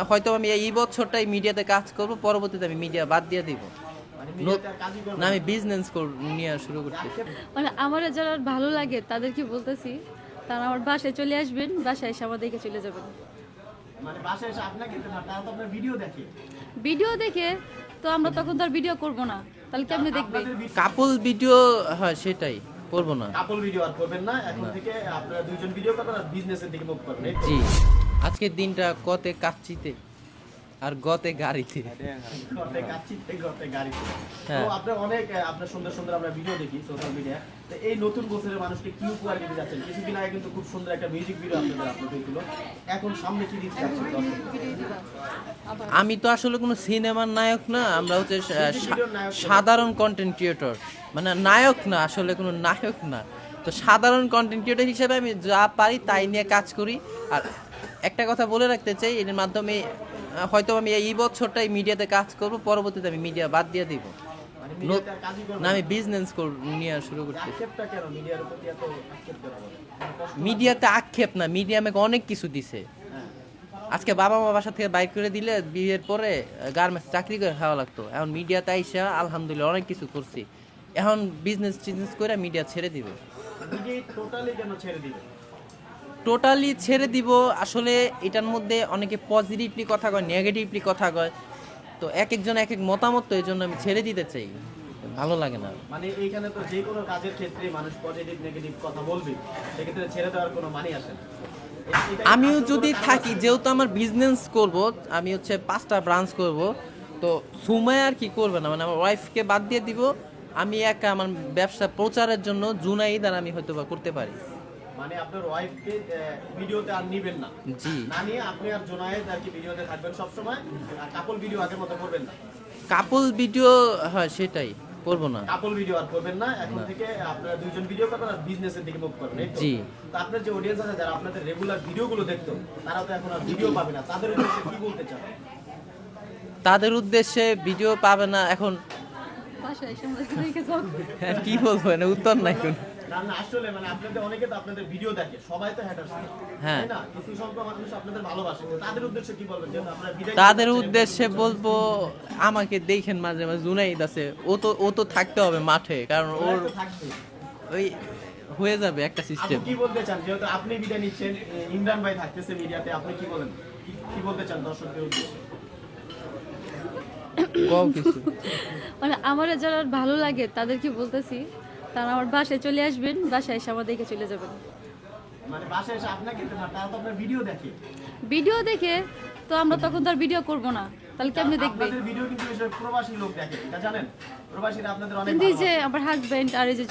হয়তো আমি এই বছরটাই মিডিয়াতে কাজ করব, পরবর্তীতে আমি মিডিয়া বাদ দিয়ে দিব। না, আমি বিজনেস নিয়ে শুরু করতেছি। মানে আমার যারা ভালো লাগে তাদেরকে বলতেছি, তারা আমার বাসায় চলে আসবেন, বাসায় এসে আমাদেরকে চলে যাবেন। মানে বাসায় এসে আপনাকে তারা তো আপনার ভিডিও দেখে। ভিডিও দেখে তো আমরা তখন তো আর ভিডিও করবো না, তাহলে কেমনে দেখবে? কাপল ভিডিও, হ্যাঁ সেটাই করব না। কাপল ভিডিও আর করবেন না, এখন থেকে আপনারা দুইজন ভিডিও করবেন আর বিজনেসের দিকে মুভ করবেন। জি, আজকের দিনটা কতে কাচ্চিতে আর গতে গাড়িতে। গতে কাচ্চিতে গতে গাড়িতে। হ্যাঁ। তো আপনারা অনেক আপনার সুন্দর সুন্দর আমরা ভিডিও দেখি সোশ্যাল মিডিয়া। তো এই নতুন বছরের মানুষকে কি উপহার দিতে যাচ্ছেন? কিছুদিন আগে কিন্তু খুব সুন্দর একটা মিউজিক ভিডিও আপনাদের আপলোড হয়েছিল। এখন সামনে কি দিতে যাচ্ছেন দর্শকদের? আমি তো আসলে কোনো সিনেমার নায়ক না, আমরা হচ্ছে সাধারণ কন্টেন্ট ক্রিয়েটর। মানে নায়ক না, আসলে কোনো নায়ক না, তো সাধারণ কন্টেন্ট ক্রিয়েটর হিসেবে আমি যা পারি তাই নিয়ে কাজ করি। আর একটা কথা বলে রাখতে চাই, এর মাধ্যমে হয়তো আমি এই বছরটাই মিডিয়াতে কাজ করব, পরবর্তীতে আমি মিডিয়া বাদ দিয়ে দিব। মানে মিডিয়াতে আর কাজই করবেন না, আমি বিজনেস নিয়ে শুরু করতেছি। আক্ষেপটা কেন মিডিয়ার প্রতি এত আক্ষেপ কেন বলেন? মানে কষ্ট মিডিয়াতে আক্ষেপ না, মিডিয়া আমাকে অনেক কিছু দিছে। হ্যাঁ। আজকে বাবা মা বাসা থেকে বাইর করে দিলে বিয়ের পরে গার্মেন্টস চাকরি করে খাওয়া লাগতো, এখন মিডিয়াতে আইসা আলহামদুলিল্লাহ অনেক কিছু করছি। এখন বিজনেস করে মিডিয়া ছেড়ে দিব। মিডিয়া টোটালি কেন ছেড়ে দিবেন? টোটালি ছেড়ে দিব, আসলে এটার মধ্যে অনেকে পজিটিভলি কথা কয়, নেগেটিভলি কথা কয়, তো এক একজন এক এক মতামত, তো এই জন্য আমি ছেড়ে দিতে চাই, ভালো লাগে না। মানে এইখানে তো যে কোনো কাজের ক্ষেত্রে মানুষ পজিটিভ নেগেটিভ কথা বলবে, সেক্ষেত্রে ছেড়ে দেওয়ার কোনো মানে আসে না। আমিও যদি থাকি, যেহেতু আমার বিজনেস করব, আমি হচ্ছে 5টা ব্রাঞ্চ করব, তো সুমায় আর কি করবে না, মানে আমার ওয়াইফকে বাদ দিয়ে দিব। আমি একা আমার ব্যবসা প্রচারের জন্য জুনাইদ আর আমি হয়তো বা করতে পারি। মানে আপনার ওয়াইফকে ভিডিওতে আর নিবেন না, জি, না নিয়ে আপনি আর জোনায়েদ আর কি ভিডিওতে থাকবেন সব সময়, কাপল ভিডিও আগের মতো করবেন না। কাপল ভিডিও, হ্যাঁ সেটাই করব না। কাপল ভিডিও আর করবেন না, এখন থেকে আপনারা দুইজন ভিডিও করবেন আর বিজনেসের দিকে মুভ করবেন, এই তো? জি। তো আপনার যে অডিয়েন্স আছে যারা আপনাদের রেগুলার ভিডিওগুলো দেখতো, তারা তো এখন আর ভিডিও পাবে না, তাদের উদ্দেশ্যে কি বলতে চান? তাদের উদ্দেশ্যে ভিডিও পাবে না, এখন বাসায় এসে আমাদেরকে দেখে যাও। কি বলবো, না উত্তর নাই কোন। না না, আসলে মানে আপনাদের অনেকে তো আপনাদের ভিডিও দেখে, সবাই তো হ্যাটার্স, হ্যাঁ। তাই না? কিছু সংখ্যক মানুষ আপনাদের ভালোবাসে, তো তাদের উদ্দেশ্যে কি বলবেন? যেহেতু আপনারা বিদায় নিতে তাদের যাচ্ছেন, উদ্দেশ্যে বলবো, আমাকে দেখেন মাঝে মাঝে জুনাইদ আছে, ও তো থাকতে হবে মাঠে, কারণ ওর ওরা তো থাকবে। ওই হয়ে যাবে একটা আপনি সিস্টেম। কি বলতে চান, যেহেতু আপনি বিদায় নিচ্ছেন, ইমরান ভাই থাকতেছে মিডিয়াতে, আপনি কি বলেন, কি বলতে চান দর্শকদের উদ্দেশ্যে? কও কিছু। মানে আমার যারা ভালো লাগে তাদেরকে বলতেছি, তারা আমার বাসায় চলে আসবেন, বাসায় এসে আমাদেরকে চলে যাবেন। মানে বাসায় এসে আপনাকে তারা তো আপনার ভিডিও দেখে। ভিডিও দেখে তো আমরা তখন তো আর ভিডিও করবো না, তাহলে কেমনে দেখবে? আপনাদের ভিডিও কিন্তু বেশিরভাগ প্রবাসী লোক দেখে, এটা জানেন? প্রবাসীরা আপনাদের অনেক কিন্তু এই যে ভালোবাসে। আমার হাজবেন্ড আর এই যে